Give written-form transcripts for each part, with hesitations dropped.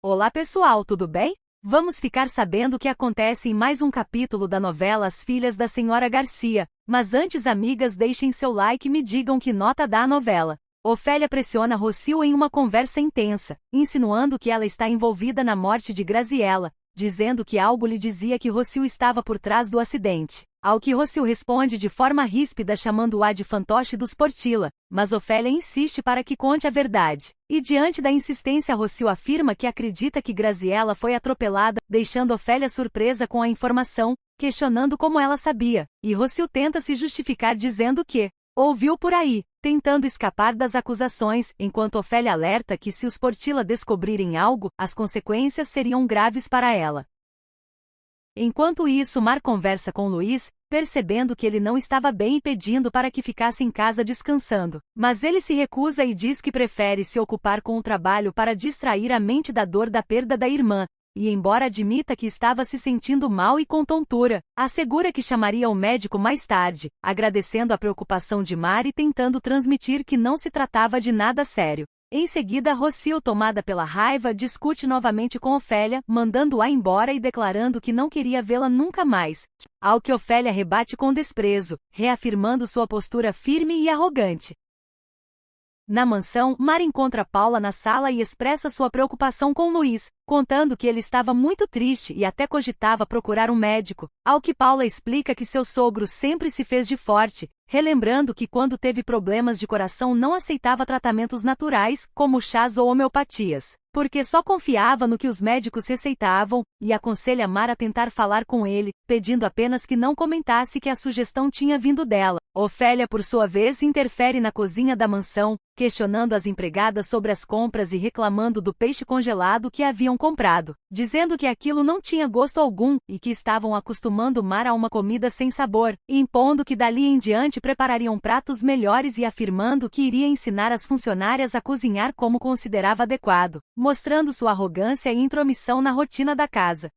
Olá pessoal, tudo bem? Vamos ficar sabendo o que acontece em mais um capítulo da novela As Filhas da Senhora Garcia, mas antes, amigas, deixem seu like e me digam que nota dá a novela. Ofélia pressiona Rocio em uma conversa intensa, insinuando que ela está envolvida na morte de Graziella, dizendo que algo lhe dizia que Rocio estava por trás do acidente. Ao que Rocio responde de forma ríspida, chamando-a de fantoche dos Portilla, mas Ofélia insiste para que conte a verdade. E diante da insistência, Rocio afirma que acredita que Graziella foi atropelada, deixando Ofélia surpresa com a informação, questionando como ela sabia. E Rocio tenta se justificar dizendo que ouviu por aí, tentando escapar das acusações, enquanto Ofélia alerta que se os Portilla descobrirem algo, as consequências seriam graves para ela. Enquanto isso, Mar conversa com Luiz, percebendo que ele não estava bem e pedindo para que ficasse em casa descansando. Mas ele se recusa e diz que prefere se ocupar com o trabalho para distrair a mente da dor da perda da irmã. E embora admita que estava se sentindo mal e com tontura, assegura que chamaria o médico mais tarde, agradecendo a preocupação de Mar e tentando transmitir que não se tratava de nada sério. Em seguida, Rocio, tomada pela raiva, discute novamente com Ofélia, mandando-a embora e declarando que não queria vê-la nunca mais, ao que Ofélia rebate com desprezo, reafirmando sua postura firme e arrogante. Na mansão, Mar encontra Paula na sala e expressa sua preocupação com Luiz, contando que ele estava muito triste e até cogitava procurar um médico, ao que Paula explica que seu sogro sempre se fez de forte, relembrando que quando teve problemas de coração não aceitava tratamentos naturais, como chás ou homeopatias, porque só confiava no que os médicos receitavam, e aconselha Mar a tentar falar com ele, pedindo apenas que não comentasse que a sugestão tinha vindo dela. Ofélia, por sua vez, interfere na cozinha da mansão, questionando as empregadas sobre as compras e reclamando do peixe congelado que haviam comprado, dizendo que aquilo não tinha gosto algum e que estavam acostumando Mar a uma comida sem sabor, impondo que dali em diante preparariam pratos melhores e afirmando que iria ensinar as funcionárias a cozinhar como considerava adequado, mostrando sua arrogância e intromissão na rotina da casa.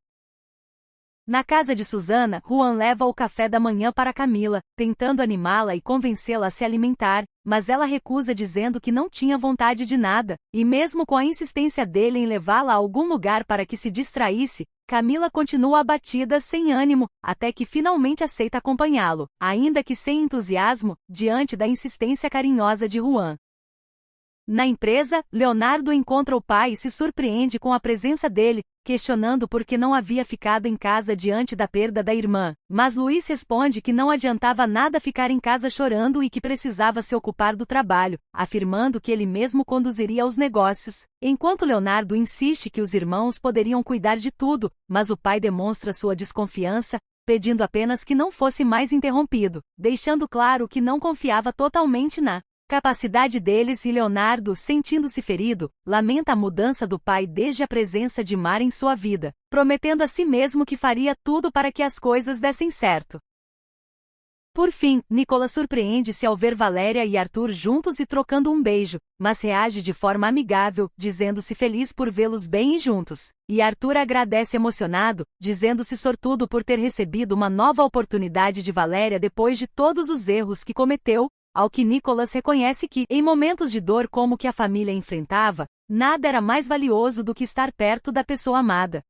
Na casa de Susana, Juan leva o café da manhã para Camila, tentando animá-la e convencê-la a se alimentar, mas ela recusa dizendo que não tinha vontade de nada, e mesmo com a insistência dele em levá-la a algum lugar para que se distraísse, Camila continua abatida, sem ânimo, até que finalmente aceita acompanhá-lo, ainda que sem entusiasmo, diante da insistência carinhosa de Juan. Na empresa, Leonardo encontra o pai e se surpreende com a presença dele, questionando por que não havia ficado em casa diante da perda da irmã. Mas Luiz responde que não adiantava nada ficar em casa chorando e que precisava se ocupar do trabalho, afirmando que ele mesmo conduziria os negócios. Enquanto Leonardo insiste que os irmãos poderiam cuidar de tudo, mas o pai demonstra sua desconfiança, pedindo apenas que não fosse mais interrompido, deixando claro que não confiava totalmente na capacidade deles, e Leonardo, sentindo-se ferido, lamenta a mudança do pai desde a presença de Mar em sua vida, prometendo a si mesmo que faria tudo para que as coisas dessem certo. Por fim, Nicolas surpreende-se ao ver Valéria e Arthur juntos e trocando um beijo, mas reage de forma amigável, dizendo-se feliz por vê-los bem e juntos. E Arthur agradece emocionado, dizendo-se sortudo por ter recebido uma nova oportunidade de Valéria depois de todos os erros que cometeu, ao que Nicolas reconhece que, em momentos de dor como que a família enfrentava, nada era mais valioso do que estar perto da pessoa amada.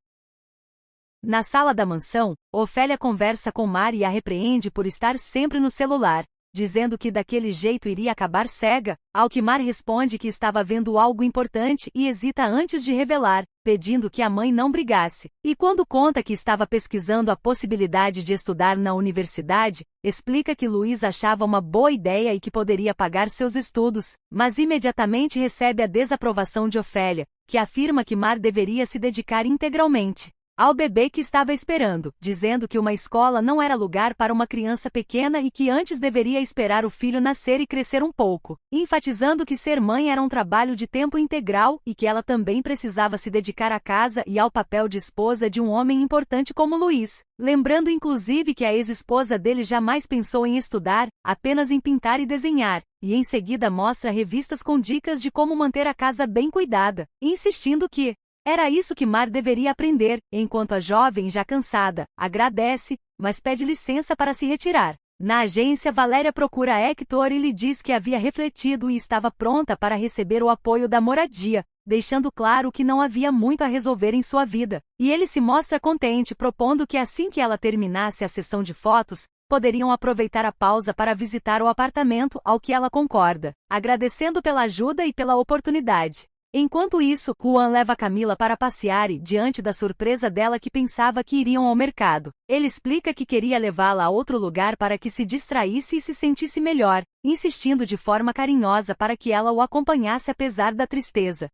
Na sala da mansão, Ofélia conversa com Mar e a repreende por estar sempre no celular, dizendo que daquele jeito iria acabar cega, ao que Mar responde que estava vendo algo importante e hesita antes de revelar, pedindo que a mãe não brigasse. E quando conta que estava pesquisando a possibilidade de estudar na universidade, explica que Luiz achava uma boa ideia e que poderia pagar seus estudos, mas imediatamente recebe a desaprovação de Ofélia, que afirma que Mar deveria se dedicar integralmente ao bebê que estava esperando, dizendo que uma escola não era lugar para uma criança pequena e que antes deveria esperar o filho nascer e crescer um pouco, enfatizando que ser mãe era um trabalho de tempo integral e que ela também precisava se dedicar à casa e ao papel de esposa de um homem importante como Luiz, lembrando inclusive que a ex-esposa dele jamais pensou em estudar, apenas em pintar e desenhar, e em seguida mostra revistas com dicas de como manter a casa bem cuidada, insistindo que era isso que Mar deveria aprender, enquanto a jovem, já cansada, agradece, mas pede licença para se retirar. Na agência, Valéria procura Hector e lhe diz que havia refletido e estava pronta para receber o apoio da moradia, deixando claro que não havia muito a resolver em sua vida. E ele se mostra contente, propondo que assim que ela terminasse a sessão de fotos, poderiam aproveitar a pausa para visitar o apartamento, ao que ela concorda, agradecendo pela ajuda e pela oportunidade. Enquanto isso, Juan leva Camila para passear e, diante da surpresa dela que pensava que iriam ao mercado, ele explica que queria levá-la a outro lugar para que se distraísse e se sentisse melhor, insistindo de forma carinhosa para que ela o acompanhasse apesar da tristeza.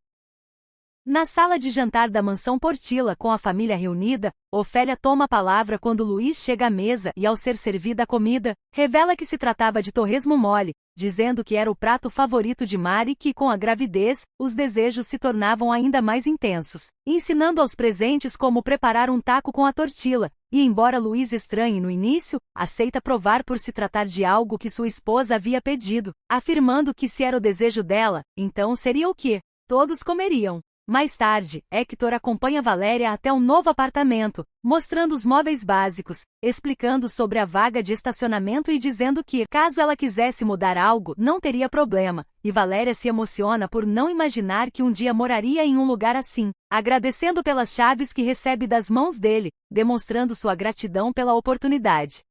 Na sala de jantar da mansão Portilla com a família reunida, Ofélia toma a palavra quando Luís chega à mesa e, ao ser servida a comida, revela que se tratava de torresmo mole, dizendo que era o prato favorito de Mari e que, com a gravidez, os desejos se tornavam ainda mais intensos, ensinando aos presentes como preparar um taco com a tortilla, e embora Luís estranhe no início, aceita provar por se tratar de algo que sua esposa havia pedido, afirmando que se era o desejo dela, então seria o que todos comeriam. Mais tarde, Héctor acompanha Valéria até um novo apartamento, mostrando os móveis básicos, explicando sobre a vaga de estacionamento e dizendo que, caso ela quisesse mudar algo, não teria problema, e Valéria se emociona por não imaginar que um dia moraria em um lugar assim, agradecendo pelas chaves que recebe das mãos dele, demonstrando sua gratidão pela oportunidade.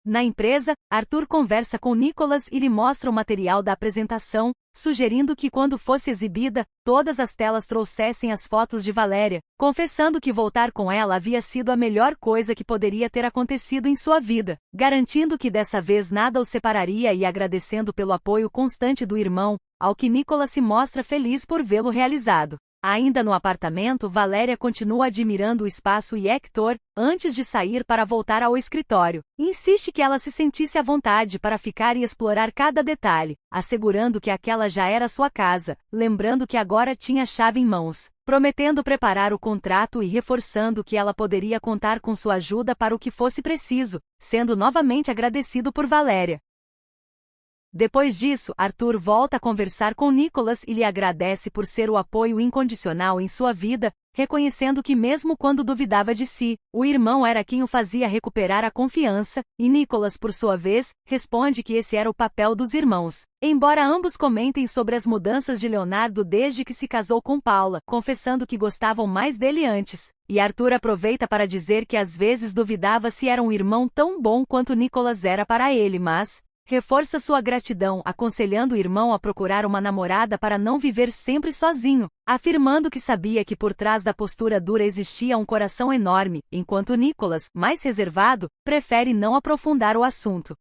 Na empresa, Arthur conversa com Nicholas e lhe mostra o material da apresentação, sugerindo que quando fosse exibida, todas as telas trouxessem as fotos de Valéria, confessando que voltar com ela havia sido a melhor coisa que poderia ter acontecido em sua vida, garantindo que dessa vez nada o separaria e agradecendo pelo apoio constante do irmão, ao que Nicholas se mostra feliz por vê-lo realizado. Ainda no apartamento, Valéria continua admirando o espaço e Héctor, antes de sair para voltar ao escritório, insiste que ela se sentisse à vontade para ficar e explorar cada detalhe, assegurando que aquela já era sua casa, lembrando que agora tinha a chave em mãos, prometendo preparar o contrato e reforçando que ela poderia contar com sua ajuda para o que fosse preciso, sendo novamente agradecido por Valéria. Depois disso, Arthur volta a conversar com Nicholas e lhe agradece por ser o apoio incondicional em sua vida, reconhecendo que mesmo quando duvidava de si, o irmão era quem o fazia recuperar a confiança, e Nicholas, por sua vez, responde que esse era o papel dos irmãos. Embora ambos comentem sobre as mudanças de Leonardo desde que se casou com Paula, confessando que gostavam mais dele antes, e Arthur aproveita para dizer que às vezes duvidava se era um irmão tão bom quanto Nicholas era para ele, mas reforça sua gratidão, aconselhando o irmão a procurar uma namorada para não viver sempre sozinho, afirmando que sabia que por trás da postura dura existia um coração enorme, enquanto Nicholas, mais reservado, prefere não aprofundar o assunto.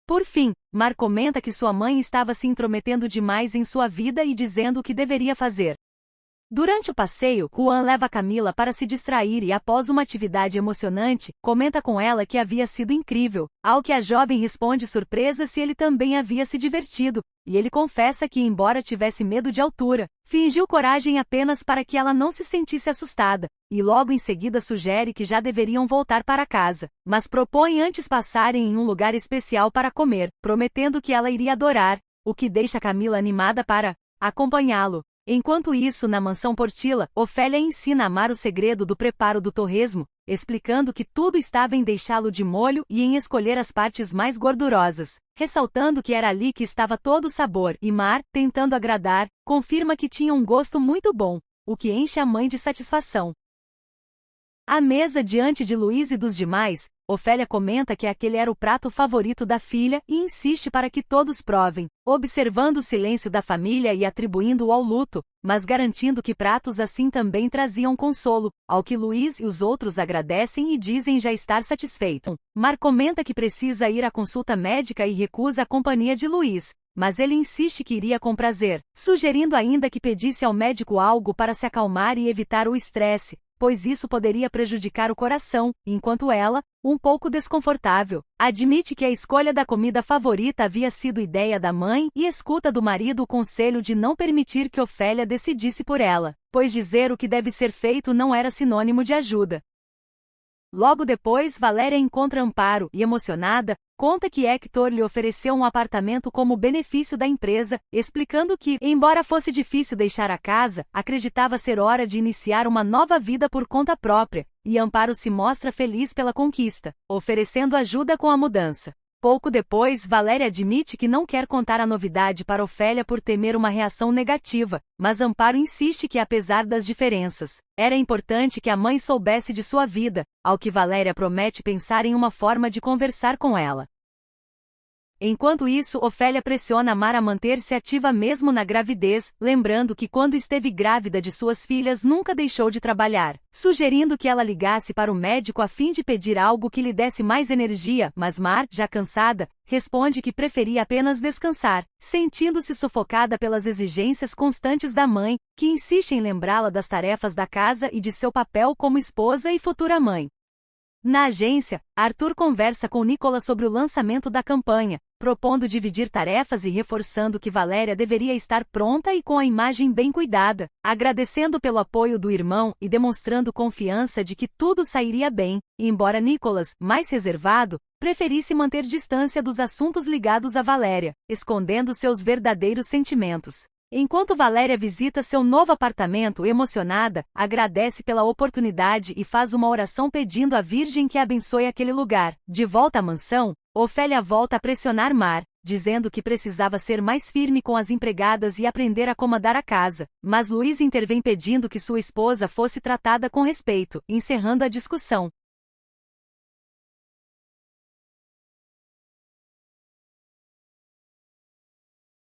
Por fim, Mar comenta que sua mãe estava se intrometendo demais em sua vida e dizendo o que deveria fazer. Durante o passeio, Juan leva Camila para se distrair e, após uma atividade emocionante, comenta com ela que havia sido incrível, ao que a jovem responde surpresa se ele também havia se divertido, e ele confessa que, embora tivesse medo de altura, fingiu coragem apenas para que ela não se sentisse assustada, e logo em seguida sugere que já deveriam voltar para casa, mas propõe antes passarem em um lugar especial para comer, prometendo que ela iria adorar, o que deixa Camila animada para acompanhá-lo. Enquanto isso, na mansão Portilla, Ofélia ensina a Mar o segredo do preparo do torresmo, explicando que tudo estava em deixá-lo de molho e em escolher as partes mais gordurosas, ressaltando que era ali que estava todo o sabor, e Mar, tentando agradar, confirma que tinha um gosto muito bom, o que enche a mãe de satisfação. À mesa diante de Luís e dos demais, Ofélia comenta que aquele era o prato favorito da filha e insiste para que todos provem, observando o silêncio da família e atribuindo-o ao luto, mas garantindo que pratos assim também traziam consolo, ao que Luís e os outros agradecem e dizem já estar satisfeitos. Mar comenta que precisa ir à consulta médica e recusa a companhia de Luís, mas ele insiste que iria com prazer, sugerindo ainda que pedisse ao médico algo para se acalmar e evitar o estresse, pois isso poderia prejudicar o coração, enquanto ela, um pouco desconfortável, admite que a escolha da comida favorita havia sido ideia da mãe e escuta do marido o conselho de não permitir que Ofélia decidisse por ela, pois dizer o que deve ser feito não era sinônimo de ajuda. Logo depois, Valéria encontra Amparo e, emocionada, conta que Héctor lhe ofereceu um apartamento como benefício da empresa, explicando que, embora fosse difícil deixar a casa, acreditava ser hora de iniciar uma nova vida por conta própria, e Amparo se mostra feliz pela conquista, oferecendo ajuda com a mudança. Pouco depois, Valéria admite que não quer contar a novidade para Ofélia por temer uma reação negativa, mas Amparo insiste que apesar das diferenças, era importante que a mãe soubesse de sua vida, ao que Valéria promete pensar em uma forma de conversar com ela. Enquanto isso, Ofélia pressiona Mar a manter-se ativa mesmo na gravidez, lembrando que quando esteve grávida de suas filhas nunca deixou de trabalhar, sugerindo que ela ligasse para o médico a fim de pedir algo que lhe desse mais energia, mas Mar, já cansada, responde que preferia apenas descansar, sentindo-se sufocada pelas exigências constantes da mãe, que insiste em lembrá-la das tarefas da casa e de seu papel como esposa e futura mãe. Na agência, Arthur conversa com Nicolas sobre o lançamento da campanha, propondo dividir tarefas e reforçando que Valéria deveria estar pronta e com a imagem bem cuidada, agradecendo pelo apoio do irmão e demonstrando confiança de que tudo sairia bem, embora Nicolas, mais reservado, preferisse manter distância dos assuntos ligados a Valéria, escondendo seus verdadeiros sentimentos. Enquanto Valéria visita seu novo apartamento emocionada, agradece pela oportunidade e faz uma oração pedindo à Virgem que abençoe aquele lugar. De volta à mansão, Ofélia volta a pressionar Mar, dizendo que precisava ser mais firme com as empregadas e aprender a comandar a casa, mas Luiz intervém pedindo que sua esposa fosse tratada com respeito, encerrando a discussão.